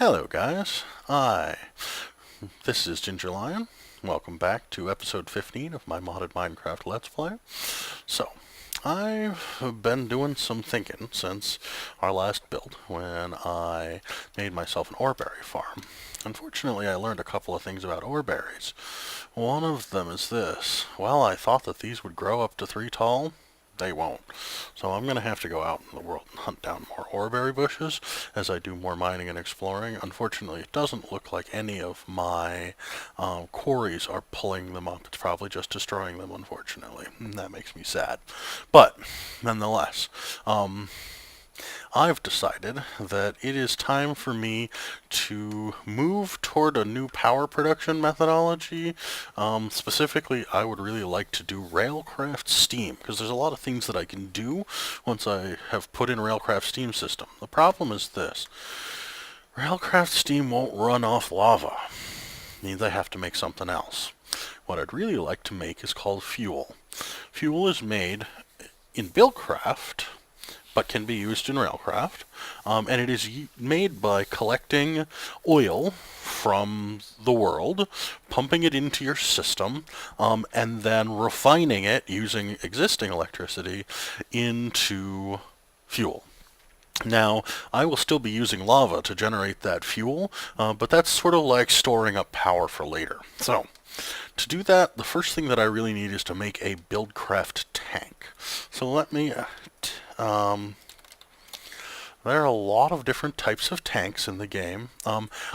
Hello guys, this is GingerLion. Welcome back to episode 15 of my modded Minecraft Let's Play. So, I've been doing some thinking since our last build when I made myself an oreberry farm. Unfortunately, I learned a couple of things about oreberries. One of them is this. Well, I thought that these would grow up to 3 tall. They won't. So I'm going to have to go out in the world and hunt down more oreberry bushes as I do more mining and exploring. Unfortunately, it doesn't look like any of my quarries are pulling them up. It's probably just destroying them, unfortunately. And that makes me sad. But, nonetheless, I've decided that it is time for me to move toward a new power production methodology. Specifically, I would really like to do Railcraft Steam, because there's a lot of things that I can do once I have put in Railcraft Steam system. The problem is this. Railcraft Steam won't run off lava. It means I have to make something else. What I'd really like to make is called fuel. Fuel is made in Buildcraft, but can be used in Railcraft, and it is made by collecting oil from the world, pumping it into your system, and then refining it using existing electricity into fuel. Now, I will still be using lava to generate that fuel, but that's sort of like storing up power for later. So, to do that, the first thing that I really need is to make a Buildcraft tank. So let me... there are a lot of different types of tanks in the game.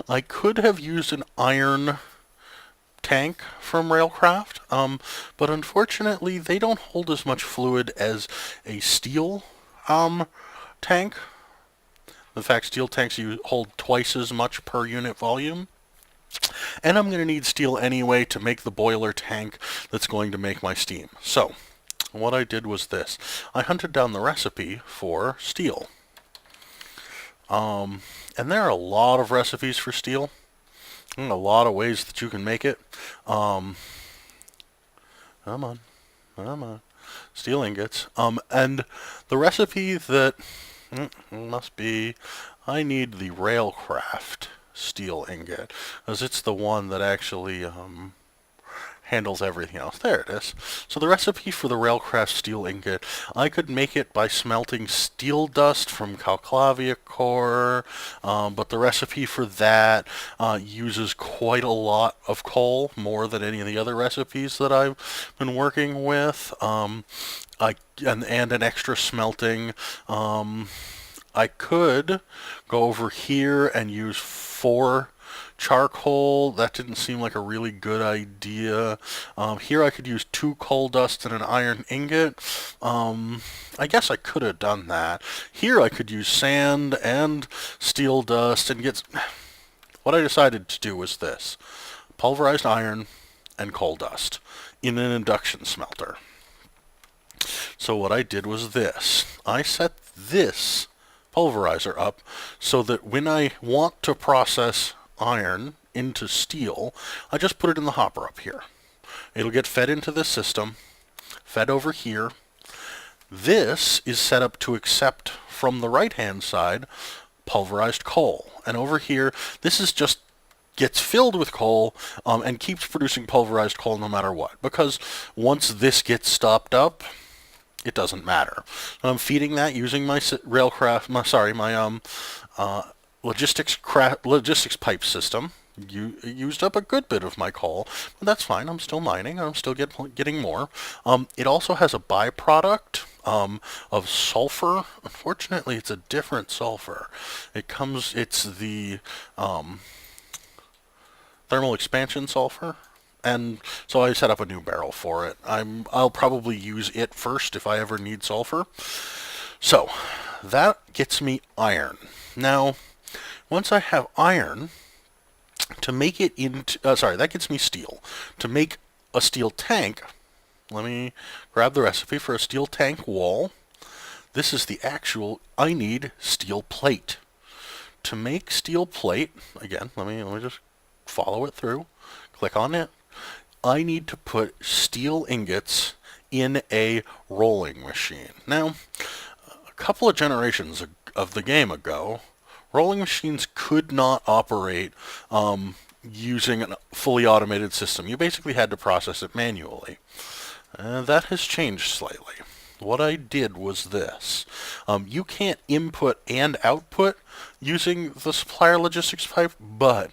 I could have used an iron tank from Railcraft, but unfortunately they don't hold as much fluid as a steel tank. In fact, steel tanks hold twice as much per unit volume. And I'm going to need steel anyway to make the boiler tank that's going to make my steam. So, what I did was this. I hunted down the recipe for steel. And there are a lot of recipes for steel. And a lot of ways that you can make it. Come on. Steel ingots. And the recipe that must be, I need the Railcraft steel ingot, because it's the one that actually handles everything else. There it is. So the recipe for the Railcraft steel ingot, I could make it by smelting steel dust from Calclavia core, but the recipe for that uses quite a lot of coal, more than any of the other recipes that I've been working with, and an extra smelting. I could go over here and use 4 charcoal. That didn't seem like a really good idea. Here I could use 2 coal dust and an iron ingot. I guess I could have done that. Here I could use sand and steel dust and get... What I decided to do was this. Pulverized iron and coal dust in an induction smelter. So what I did was this. I set this pulverizer up so that when I want to process iron into steel, I just put it in the hopper up here. It'll get fed into this system, fed over here. This is set up to accept from the right hand side pulverized coal, and over here this is just gets filled with coal and keeps producing pulverized coal no matter what, because once this gets stopped up, it doesn't matter. I'm feeding that using my logistics pipe system. Used up a good bit of my coal, but that's fine. I'm still mining. I'm still getting more. It also has a byproduct of sulfur. Unfortunately, it's a different sulfur. It's the thermal expansion sulfur. And so I set up a new barrel for it. I'll probably use it first if I ever need sulfur. So, that gets me iron. Now, once I have iron, to make it into... that gets me steel. To make a steel tank, let me grab the recipe for a steel tank wall. This is the actual... I need steel plate. To make steel plate, again, let me just follow it through. Click on it. I need to put steel ingots in a rolling machine. Now, a couple of generations of the game ago, rolling machines could not operate using a fully automated system. You basically had to process it manually. That has changed slightly. What I did was this. You can't input and output using the supplier logistics pipe, but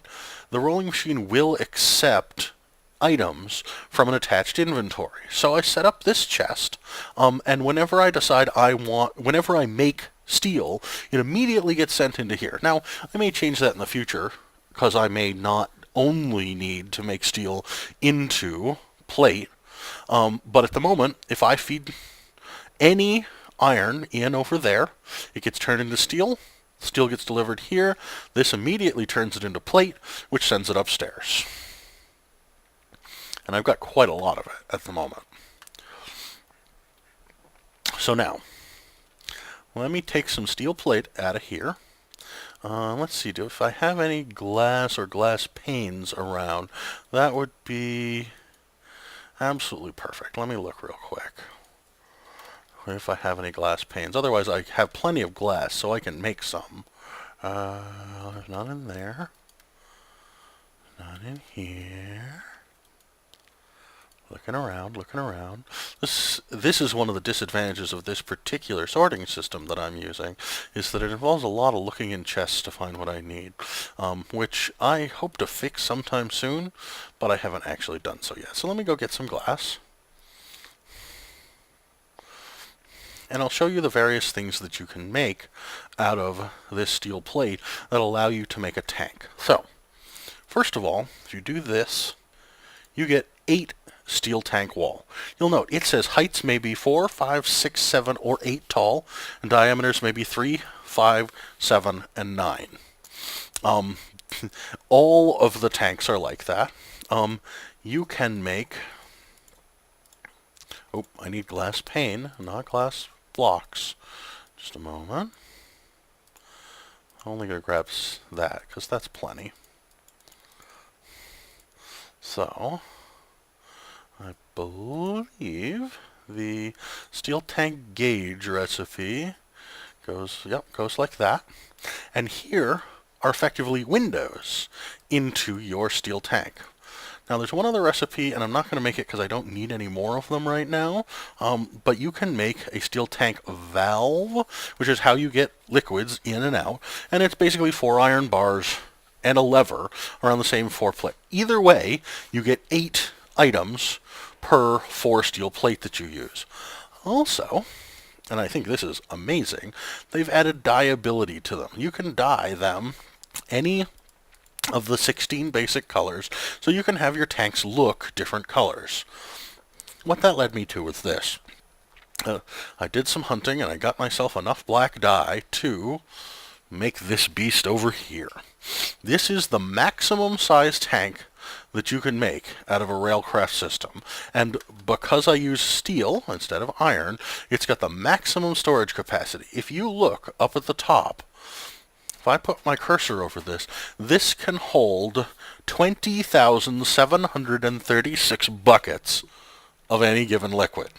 the rolling machine will accept items from an attached inventory. So I set up this chest, and whenever I decide whenever I make steel, it immediately gets sent into here. Now, I may change that in the future, because I may not only need to make steel into plate, but at the moment, if I feed any iron in over there, it gets turned into steel. Steel gets delivered here. This immediately turns it into plate, which sends it upstairs. And I've got quite a lot of it at the moment. So now, let me take some steel plate out of here. Let's see, if I have any glass or glass panes around, that would be absolutely perfect. Let me look real quick. If I have any glass panes. Otherwise, I have plenty of glass, so I can make some. Not in there. Not in here. Looking around, looking around. This is one of the disadvantages of this particular sorting system that I'm using, is that it involves a lot of looking in chests to find what I need, which I hope to fix sometime soon, but I haven't actually done so yet. So let me go get some glass. And I'll show you the various things that you can make out of this steel plate that allow you to make a tank. So, first of all, if you do this, you get 8 steel tank wall. You'll note it says heights may be 4, 5, 6, 7, or 8 tall, and diameters may be 3, 5, 7, and 9. All of the tanks are like that. You can make... Oh, I need glass pane, not glass blocks. Just a moment. I'm only going to grab that, because that's plenty. So, I believe the steel tank gauge recipe goes like that. And here are effectively windows into your steel tank. Now there's one other recipe, and I'm not going to make it because I don't need any more of them right now, but you can make a steel tank valve, which is how you get liquids in and out, and it's basically 4 iron bars and a lever around the same 4 plate. Either way, you get 8 items per 4 steel plate that you use. Also, and I think this is amazing, they've added dyeability to them. You can dye them any of the 16 basic colors, so you can have your tanks look different colors. What that led me to was this. I did some hunting, and I got myself enough black dye to make this beast over here. This is the maximum size tank that you can make out of a railcraft system. And because I use steel instead of iron, it's got the maximum storage capacity. If you look up at the top, if I put my cursor over this, this can hold 20,736 buckets of any given liquid.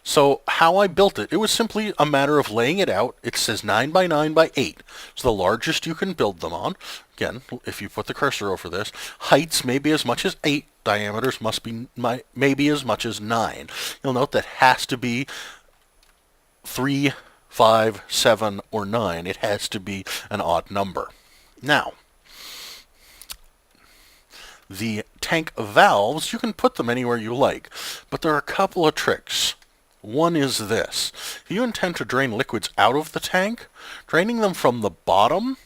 So how I built it, it was simply a matter of laying it out. It says 9 by 9 by 8. It's the largest you can build them on. Again, if you put the cursor over this, heights may be as much as 8. Diameters must be maybe as much as 9. You'll note that has to be 3, 5, 7, or 9. It has to be an odd number. Now, the tank valves, you can put them anywhere you like, but there are a couple of tricks. One is this. If you intend to drain liquids out of the tank, draining them from the bottom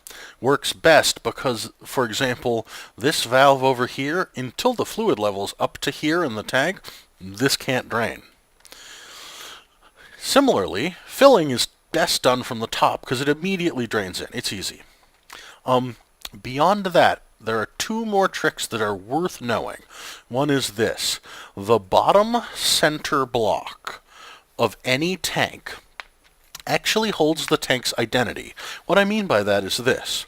works best because, for example, this valve over here, until the fluid level's up to here in the tank, this can't drain. Similarly, filling is best done from the top because it immediately drains in. It's easy. Beyond that, there are 2 more tricks that are worth knowing. One is this. The bottom center block of any tank actually holds the tank's identity. What I mean by that is this.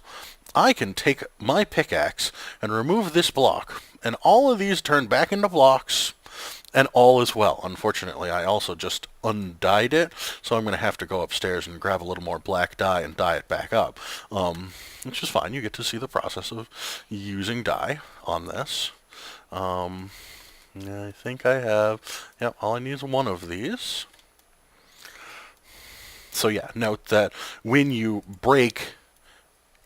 I can take my pickaxe and remove this block, and all of these turn back into blocks, And all is well. Unfortunately, I also just undyed it, so I'm going to have to go upstairs and grab a little more black dye and dye it back up, which is fine. You get to see the process of using dye on this. I think I have, yep, all I need is one of these. So yeah, note that when you break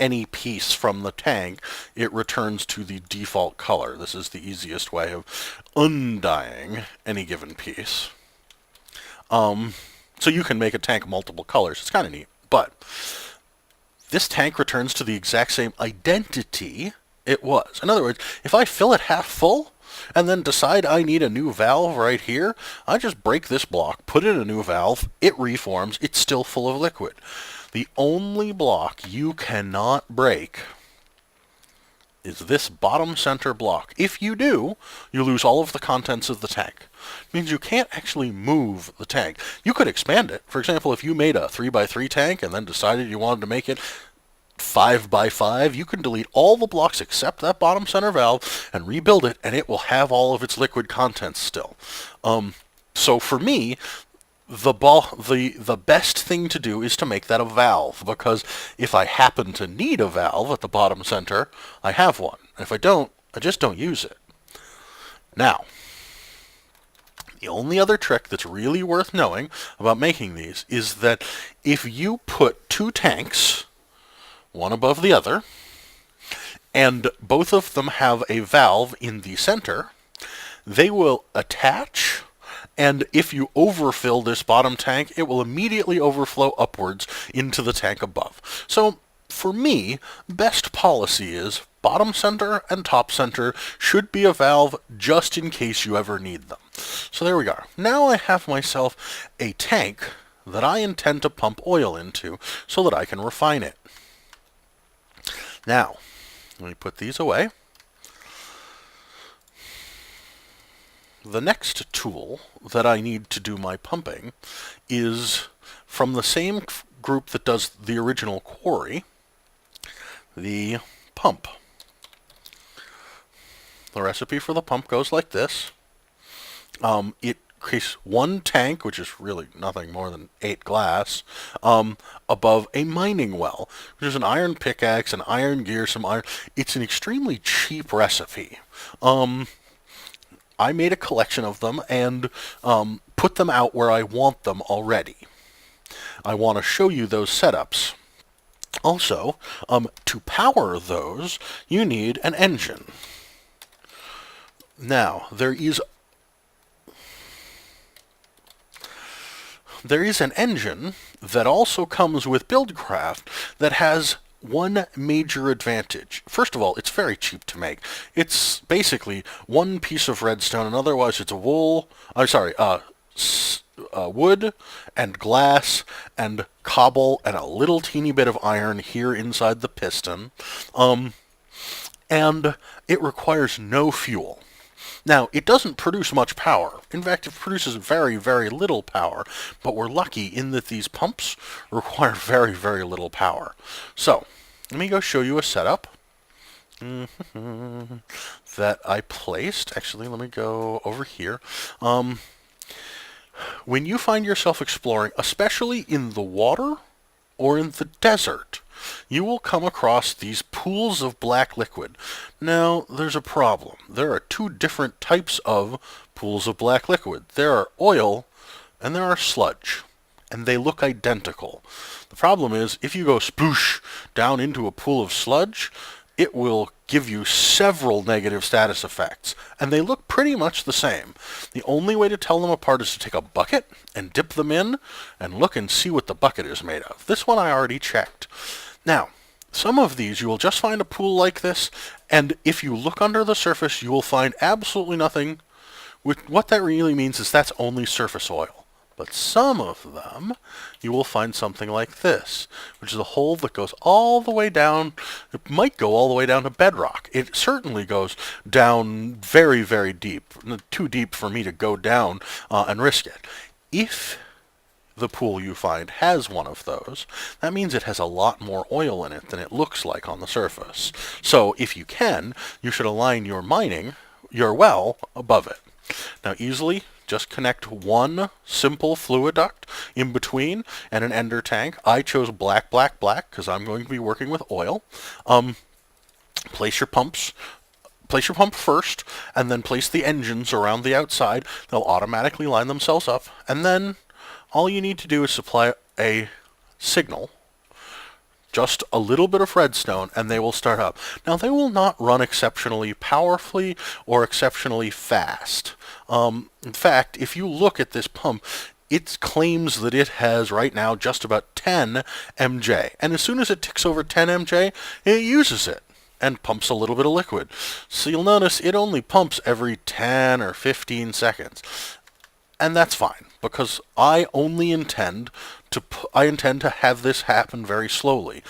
any piece from the tank, it returns to the default color. This is the easiest way of undying any given piece. So you can make a tank multiple colors. It's kind of neat. But this tank returns to the exact same identity it was. In other words, if I fill it half full and then decide I need a new valve right here, I just break this block, put in a new valve, it reforms, it's still full of liquid. The only block you cannot break is this bottom center block. If you do, you lose all of the contents of the tank. It means you can't actually move the tank. You could expand it. For example, if you made a 3x3 tank and then decided you wanted to make it 5x5, you can delete all the blocks except that bottom center valve and rebuild it, and it will have all of its liquid contents still. So for me, the best thing to do is to make that a valve, because if I happen to need a valve at the bottom center, I have one. And if I don't, I just don't use it. Now, the only other trick that's really worth knowing about making these is that if you put two tanks, one above the other, and both of them have a valve in the center, they will attach, and if you overfill this bottom tank, it will immediately overflow upwards into the tank above. So, for me, best policy is bottom center and top center should be a valve just in case you ever need them. So there we go. Now I have myself a tank that I intend to pump oil into so that I can refine it. Now, let me put these away. The next tool that I need to do my pumping is from the same group that does the original quarry, the pump. The recipe for the pump goes like this. It creates one tank, which is really nothing more than 8 glass, above a mining well. There's an iron pickaxe, an iron gear, some iron. It's an extremely cheap recipe. I made a collection of them and put them out where I want them already. I want to show you those setups. Also, to power those, you need an engine. Now, there is an engine that also comes with Buildcraft that has one major advantage. First of all, it's very cheap to make. It's basically one piece of redstone, and otherwise it's wood and glass and cobble and a little teeny bit of iron here inside the piston. And it requires no fuel. Now, it doesn't produce much power. In fact, it produces very, very little power. But we're lucky in that these pumps require very, very little power. So, let me go show you a setup that I placed. Actually, let me go over here. When you find yourself exploring, especially in the water or in the desert, you will come across these pools of black liquid. Now, there's a problem. There are two different types of pools of black liquid. There are oil and there are sludge, and they look identical. The problem is, if you go sploosh down into a pool of sludge, it will give you several negative status effects, and they look pretty much the same. The only way to tell them apart is to take a bucket and dip them in and look and see what the bucket is made of. This one I already checked. Now, some of these you will just find a pool like this, and if you look under the surface, you will find absolutely nothing. What that really means is that's only surface oil. But some of them, you will find something like this, which is a hole that goes all the way down. It might go all the way down to bedrock. It certainly goes down very, very deep. Too deep for me to go down and risk it. If the pool you find has one of those, that means it has a lot more oil in it than it looks like on the surface. So if you can, you should align your well above it. Now easily, just connect one simple fluid duct in between and an ender tank. I chose black, black, black because I'm going to be working with oil. Place your pumps. Place your pump first, and then place the engines around the outside. They'll automatically line themselves up, and then all you need to do is supply a signal, just a little bit of redstone, and they will start up. Now, they will not run exceptionally powerfully or exceptionally fast. In fact, if you look at this pump, it claims that it has right now just about 10 MJ. And as soon as it ticks over 10 MJ, it uses it and pumps a little bit of liquid. So you'll notice it only pumps every 10 or 15 seconds. And that's fine, because I intend to have this happen very slowly.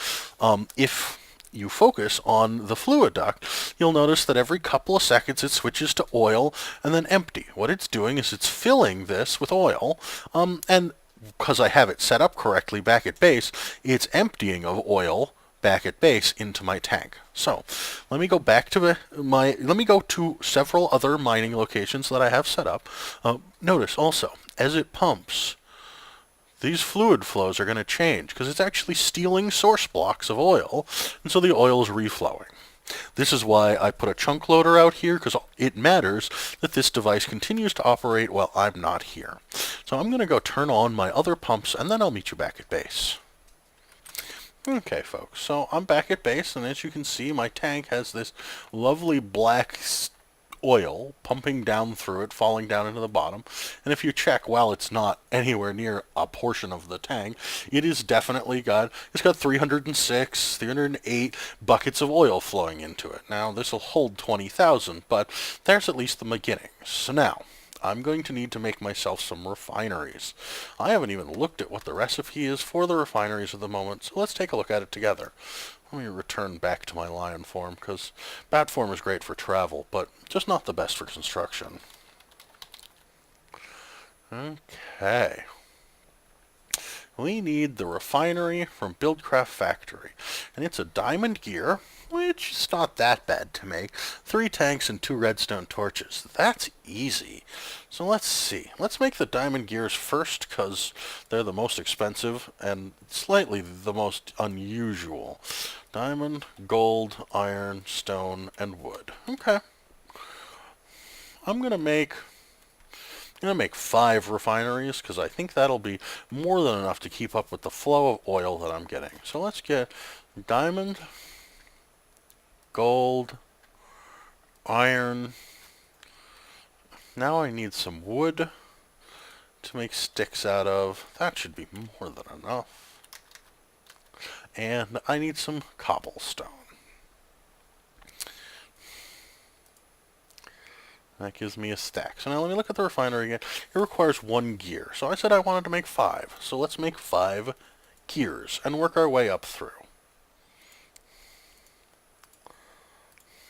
If you focus on the fluid duct, you'll notice that every couple of seconds it switches to oil and then empty. What it's doing is it's filling this with oil, and because I have it set up correctly back at base, it's emptying of oil back at base into my tank. So let me go back to let me go to several other mining locations that I have set up. Notice also, as it pumps, these fluid flows are going to change because it's actually stealing source blocks of oil, and so the oil is reflowing. This is why I put a chunk loader out here, because it matters that this device continues to operate while I'm not here. So I'm going to go turn on my other pumps, and then I'll meet you back at base. Okay, folks, so I'm back at base, and as you can see, my tank has this lovely black oil pumping down through it, falling down into the bottom. And if you check, while it's not anywhere near a portion of the tank, it is definitely it's got 306, 308 buckets of oil flowing into it. Now, this will hold 20,000, but there's at least the beginning. So now, I'm going to need to make myself some refineries. I haven't even looked at what the recipe is for the refineries at the moment, so let's take a look at it together. Let me return back to my lion form, because bat form is great for travel, but just not the best for construction. Okay. We need the refinery from Buildcraft Factory, and it's a diamond gear, which is not that bad to make. 3 tanks and 2 redstone torches. That's easy. So let's see. Let's make the diamond gears first, because they're the most expensive and slightly the most unusual. Diamond, gold, iron, stone, and wood. Okay. I'm going to make 5 refineries, because I think that'll be more than enough to keep up with the flow of oil that I'm getting. So let's get diamond, gold, iron. Now I need some wood to make sticks out of. That should be more than enough. And I need some cobblestone. That gives me a stack. So now let me look at the refinery again. It requires 1 gear. So I said I wanted to make 5. So let's make 5 gears and work our way up through.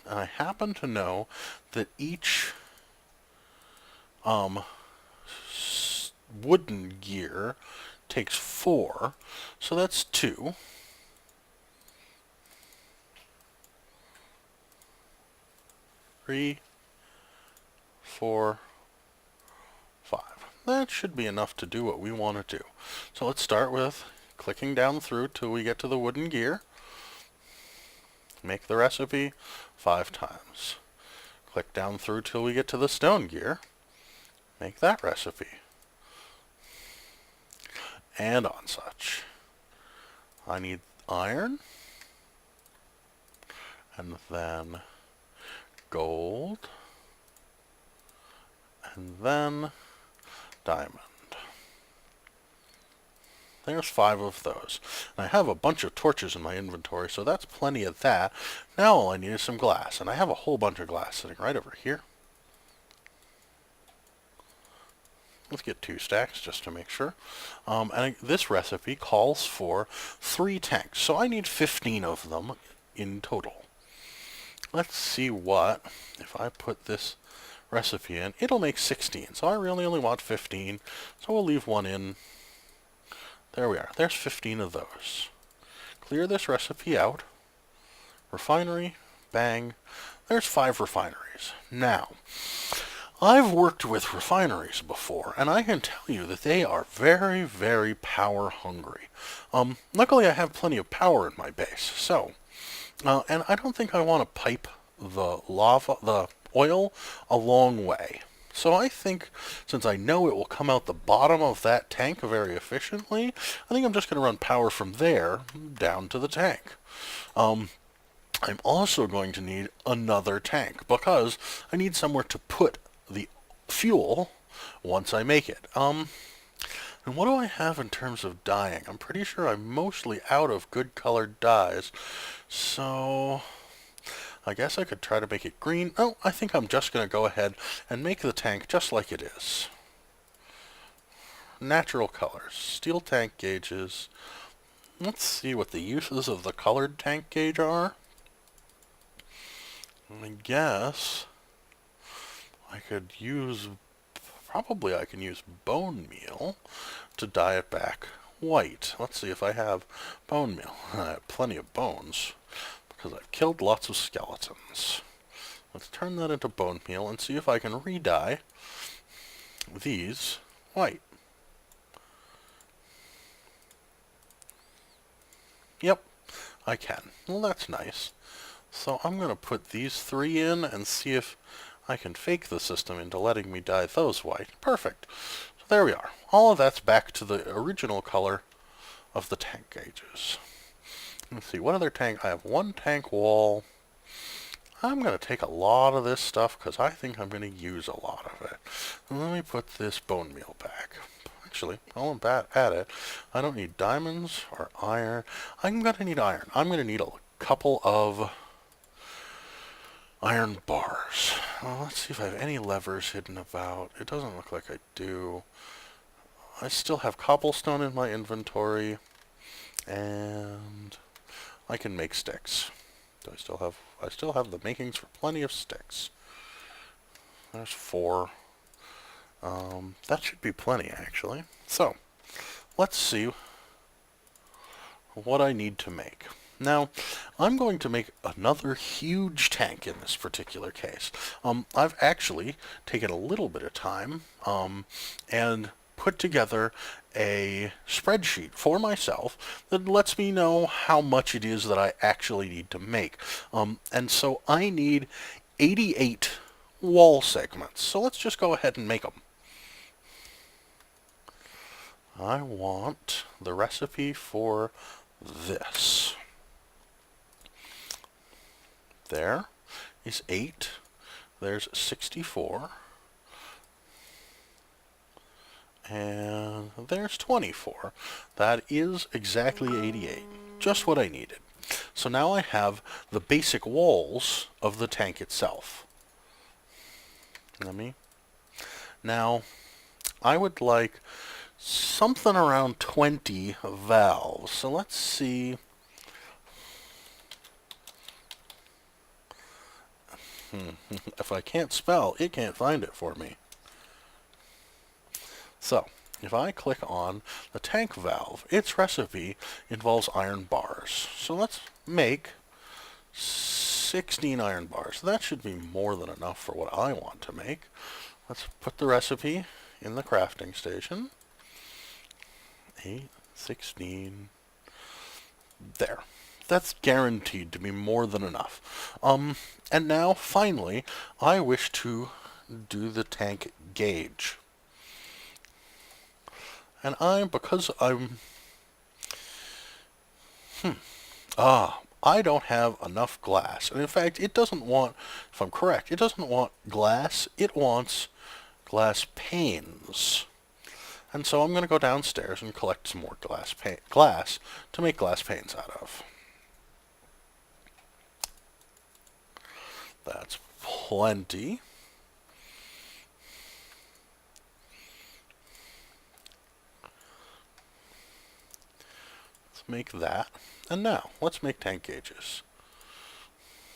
And I happen to know that each wooden gear takes 4. So that's 2. 3, 4, 5. That should be enough to do what we want to do. So let's start with clicking down through till we get to the wooden gear. Make the recipe 5 times. Click down through till we get to the stone gear. Make that recipe. And on such. I need iron. And then gold. And then diamond. There's 5 of those. And I have a bunch of torches in my inventory, so that's plenty of that. Now all I need is some glass, and I have a whole bunch of glass sitting right over here. Let's get 2 stacks just to make sure. And this recipe calls for 3 tanks, so I need 15 of them in total. Let's see what, if I put this recipe in, it'll make 16. So I really only want 15, so we'll leave 1 in. There we are. There's 15 of those. Clear this recipe out. Refinery, bang. There's 5 refineries. Now, I've worked with refineries before, and I can tell you that they are very, very power hungry. Luckily I have plenty of power in my base, so, and I don't think I want to pipe the oil a long way. So I think, since I know it will come out the bottom of that tank very efficiently, I think I'm just going to run power from there down to the tank. I'm also going to need another tank because I need somewhere to put the fuel once I make it. And what do I have in terms of dyeing? I'm pretty sure I'm mostly out of good colored dyes. So I guess I could try to make it green. Oh, I think I'm just going to go ahead and make the tank just like it is. Natural colors, steel tank gauges. Let's see what the uses of the colored tank gauge are. I guess I could use, probably I can use bone meal to dye it back white. Let's see if I have bone meal. I have plenty of bones because I've killed lots of skeletons. Let's turn that into bone meal and see if I can re-dye these white. Yep, I can. Well, that's nice. So I'm going to put these three in and see if I can fake the system into letting me dye those white. Perfect. So there we are. All of that's back to the original color of the tank gauges. Let's see, what other tank? I have one tank wall. I'm going to take a lot of this stuff because I think I'm going to use a lot of it. And let me put this bone meal back. Actually, while I'm at it, I don't need diamonds or iron. I'm going to need iron. I'm going to need a couple of iron bars. Well, let's see if I have any levers hidden about. It doesn't look like I do. I still have cobblestone in my inventory, and I can make sticks. I still have the makings for plenty of sticks. There's 4. That should be plenty, actually. So, let's see what I need to make. Now, I'm going to make another huge tank in this particular case. I've actually taken a little bit of time and put together a spreadsheet for myself that lets me know how much it is that I actually need to make. And so I need 88 wall segments. So let's just go ahead and make them. I want the recipe for this. There is 8. There's 64. And there's 24. That is exactly 88. Just what I needed. So now I have the basic walls of the tank itself. Now, I would like something around 20 valves. So let's see. If I can't spell, it can't find it for me. So, if I click on the tank valve, its recipe involves iron bars. So let's make 16 iron bars. That should be more than enough for what I want to make. Let's put the recipe in the crafting station. 8, 16. There. That's guaranteed to be more than enough. And now, finally, I wish to do the tank gauge. And I don't have enough glass. And in fact, it doesn't want, if I'm correct, it doesn't want glass, it wants glass panes. And so I'm going to go downstairs and collect some more glass to make glass panes out of. That's plenty. Let's make that. And now, let's make tank gauges.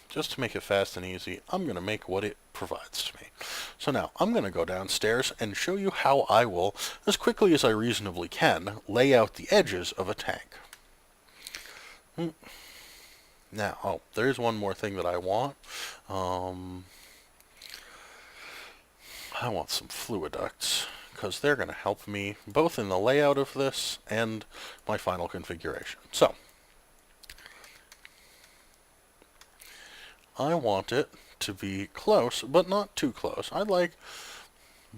Just to make it fast and easy, I'm going to make what it provides to me. So now, I'm going to go downstairs and show you how I will, as quickly as I reasonably can, lay out the edges of a tank. Now, there's one more thing that I want. I want some fluid ducts, because they're going to help me both in the layout of this and my final configuration. So, I want it to be close, but not too close. I'd like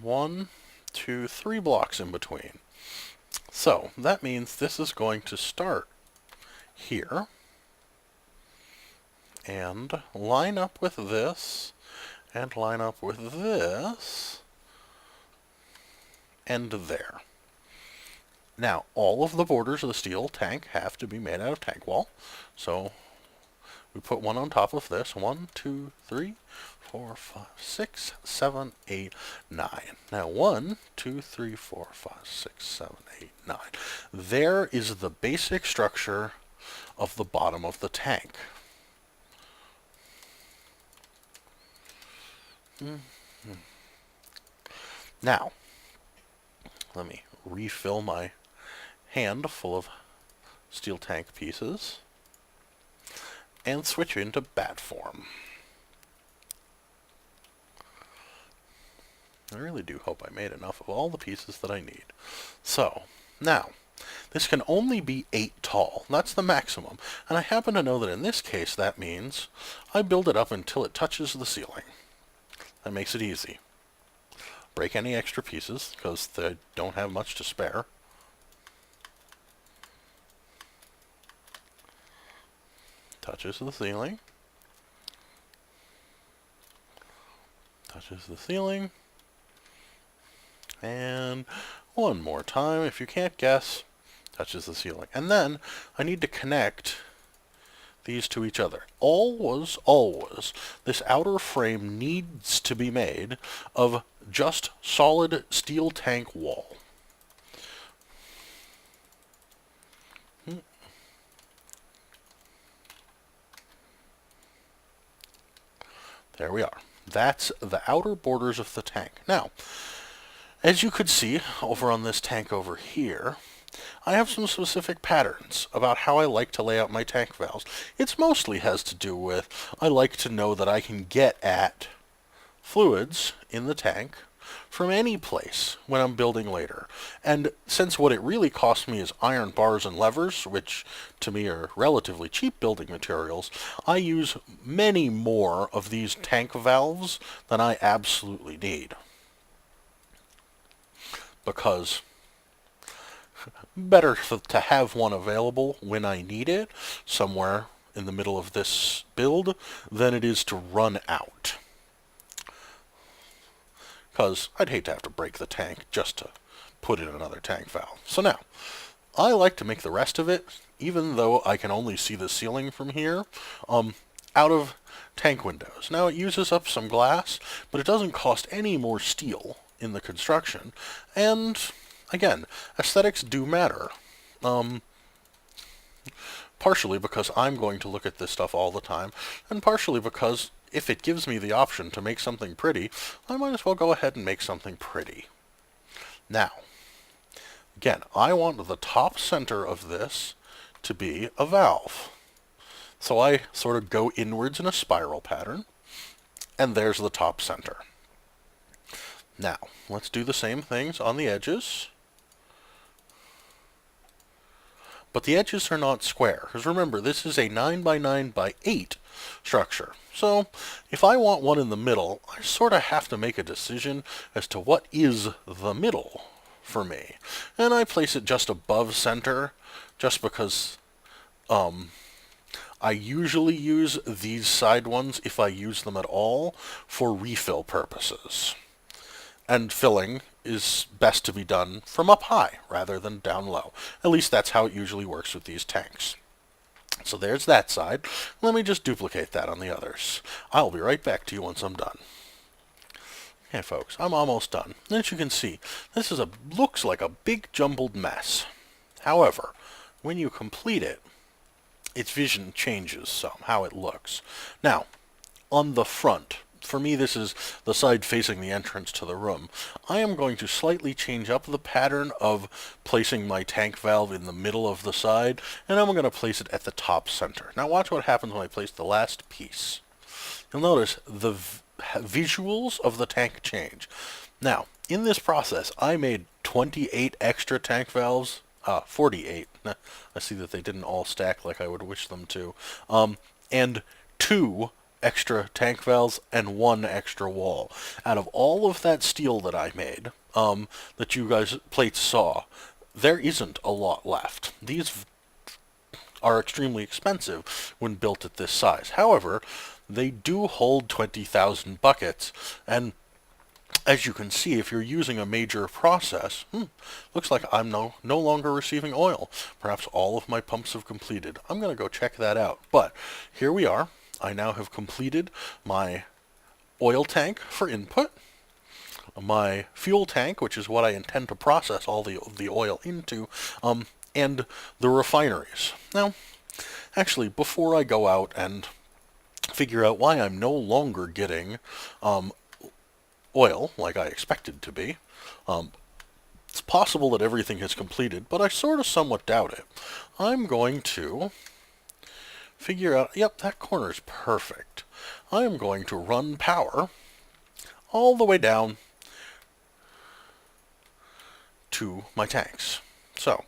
1, 2, 3 blocks in between. So, that means this is going to start here and line up with this and line up with this and there. Now, all of the borders of the steel tank have to be made out of tank wall. So we put one on top of this. 1, 2, 3, 4, 5, 6, 7, 8, 9. Now 1, 2, 3, 4, 5, 6, 7, 8, 9. There is the basic structure of the bottom of the tank. Now, let me refill my hand full of steel tank pieces and switch into bat form. I really do hope I made enough of all the pieces that I need. So, now, this can only be 8 tall. That's the maximum. And I happen to know that in this case that means I build it up until it touches the ceiling. That makes it easy. Break any extra pieces, because they don't have much to spare. Touches the ceiling. Touches the ceiling. And one more time, if you can't guess, touches the ceiling. And then I need to connect these to each other. Always, this outer frame needs to be made of just solid steel tank wall. There we are. That's the outer borders of the tank. Now, as you could see over on this tank over here, I have some specific patterns about how I like to lay out my tank valves. It mostly has to do with I like to know that I can get at fluids in the tank from any place when I'm building later. And since what it really costs me is iron bars and levers, which to me are relatively cheap building materials, I use many more of these tank valves than I absolutely need. Because better to have one available when I need it somewhere in the middle of this build than it is to run out. Because I'd hate to have to break the tank just to put in another tank valve. So now, I like to make the rest of it, even though I can only see the ceiling from here, out of tank windows. Now it uses up some glass, but it doesn't cost any more steel in the construction. And again, aesthetics do matter. Partially because I'm going to look at this stuff all the time, and partially because if it gives me the option to make something pretty, I might as well go ahead and make something pretty. Now, again, I want the top center of this to be a valve. So I sort of go inwards in a spiral pattern, and there's the top center. Now, let's do the same things on the edges. But the edges are not square, because remember, this is a 9 by 9 by 8 structure. So, if I want one in the middle, I sort of have to make a decision as to what is the middle for me. And I place it just above center, just because I usually use these side ones, if I use them at all, for refill purposes. And filling is best to be done from up high rather than down low. At least that's how it usually works with these tanks. So there's that side. Let me just duplicate that on the others. I'll be right back to you once I'm done. Okay, folks, I'm almost done. As you can see, this is looks like a big jumbled mess. However, when you complete it, its vision changes some, how it looks. Now, on the front, for me this is the side facing the entrance to the room, I am going to slightly change up the pattern of placing my tank valve in the middle of the side, and I'm going to place it at the top center. Now watch what happens when I place the last piece. You'll notice the visuals of the tank change. Now, in this process, I made 28 extra tank valves. 48. I see that they didn't all stack like I would wish them to. And 2 extra tank valves and 1 extra wall. Out of all of that steel that I made, that you guys plates saw, there isn't a lot left. These are extremely expensive when built at this size. However, they do hold 20,000 buckets, and as you can see, if you're using a major process, looks like I'm no longer receiving oil. Perhaps all of my pumps have completed. I'm going to go check that out. But here we are. I now have completed my oil tank for input, my fuel tank, which is what I intend to process all the oil into, and the refineries. Now, actually, before I go out and figure out why I'm no longer getting oil like I expected to be, it's possible that everything has completed, but I sort of somewhat doubt it. I'm going to figure out, yep, that corner's perfect. I am going to run power all the way down to my tanks. So,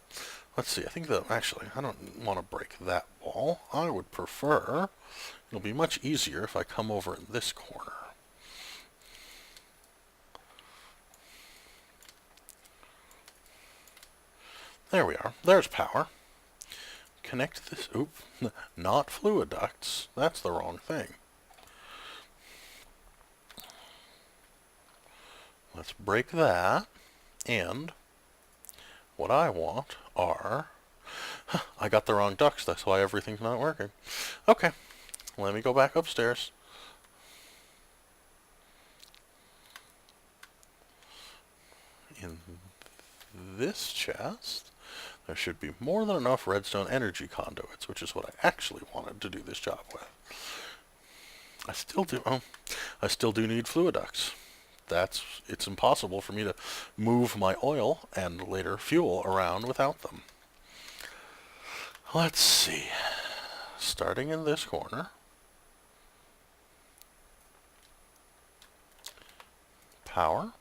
let's see, I think that, actually, I don't want to break that wall. I would prefer, it'll be much easier if I come over in this corner. There we are. There's power. Connect this, not fluid ducts. That's the wrong thing. Let's break that, and what I want are, I got the wrong ducts, that's why everything's not working. Okay, let me go back upstairs. In this chest, there should be more than enough redstone energy conduits, which is what I actually wanted to do this job with. I still do need fluid ducts. It's impossible for me to move my oil and later fuel around without them. Let's see. Starting in this corner. Power.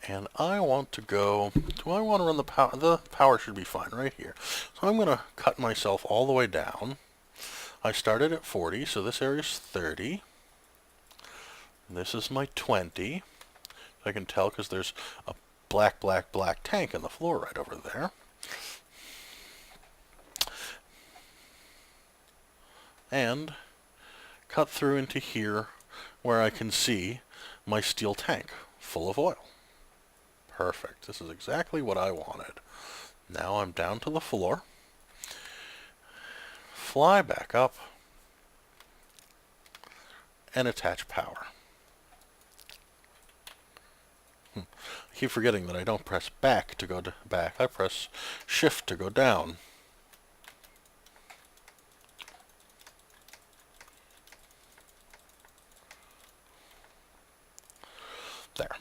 And I want to go, do I want to run the power? The power should be fine right here. So I'm going to cut myself all the way down. I started at 40, so this area is 30. This is my 20. I can tell because there's a black tank in the floor right over there. And cut through into here where I can see my steel tank full of oil. Perfect. This is exactly what I wanted. Now I'm down to the floor. Fly back up and attach power. I keep forgetting that I don't press back to go back. I press shift to go down. There.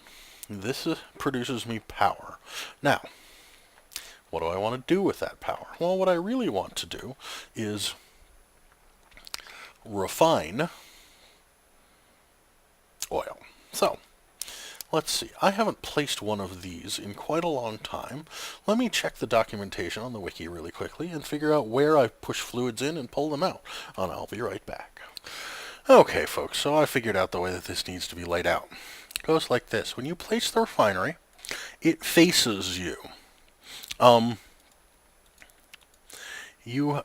This produces me power. Now, what do I want to do with that power? Well, what I really want to do is refine oil. So, let's see. I haven't placed one of these in quite a long time. Let me check the documentation on the wiki really quickly and figure out where I push fluids in and pull them out. And I'll be right back. Okay, folks, so I figured out the way that this needs to be laid out. It goes like this. When you place the refinery, it faces you. You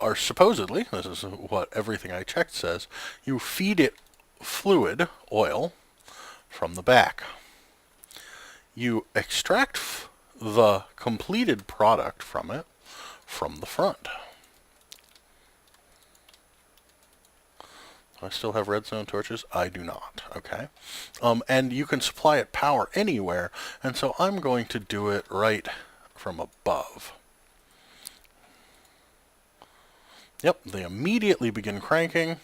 are supposedly, this is what everything I checked says, you feed it fluid, oil, from the back. You extract the completed product from it from the front. I still have redstone torches? I do not, okay? And you can supply it power anywhere, and so I'm going to do it right from above. Yep, they immediately begin cranking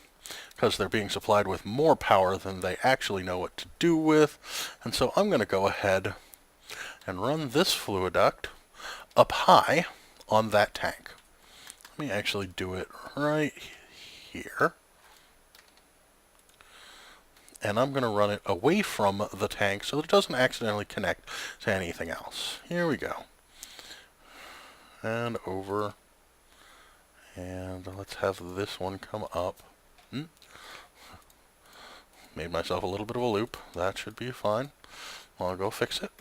because they're being supplied with more power than they actually know what to do with. And so I'm going to go ahead and run this fluid duct up high on that tank. Let me actually do it right here. and I'm going to run it away from the tank so that it doesn't accidentally connect to anything else. Here we go. And over. And let's have this one come up. Made myself a little bit of a loop. That should be fine. I'll go fix it.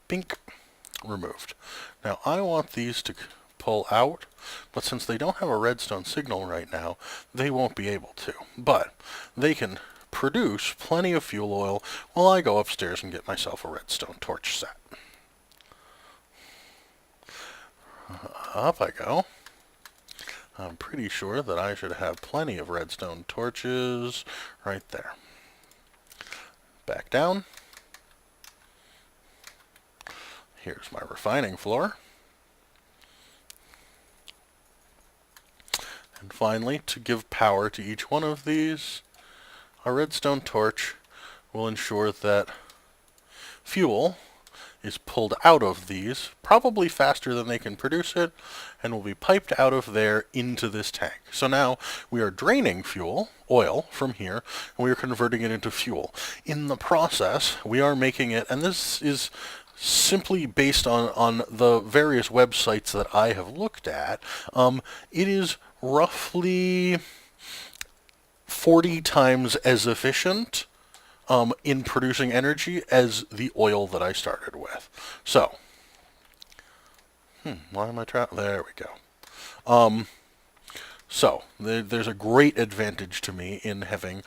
Bink. Removed. Now I want these to pull out, but since they don't have a redstone signal right now, they won't be able to. But they can produce plenty of fuel oil while I go upstairs and get myself a redstone torch set. Up I go. I'm pretty sure that I should have plenty of redstone torches right there. Back down. Here's my refining floor. And finally, to give power to each one of these, a redstone torch will ensure that fuel is pulled out of these, probably faster than they can produce it, and will be piped out of there into this tank. So now we are draining oil from here, and we are converting it into fuel. In the process, we are making it, and this is simply based on the various websites that I have looked at, it is roughly 40 times as efficient in producing energy as the oil that I started with. So, why am I trying? There we go. So, there's a great advantage to me in having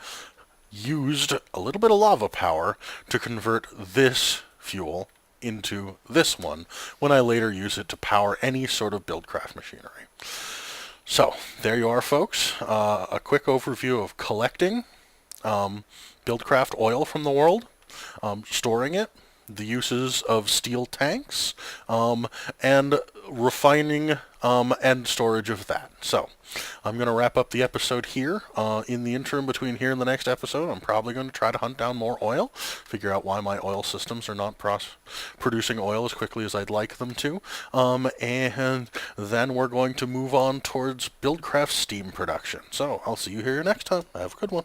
used a little bit of lava power to convert this fuel into this one when I later use it to power any sort of buildcraft machinery. So, there you are, folks. A quick overview of collecting buildcraft oil from the world, storing it, the uses of steel tanks, and refining and storage of that. So, I'm going to wrap up the episode here. In the interim between here and the next episode, I'm probably going to try to hunt down more oil, figure out why my oil systems are not producing oil as quickly as I'd like them to, and then we're going to move on towards buildcraft steam production. So, I'll see you here next time. Have a good one.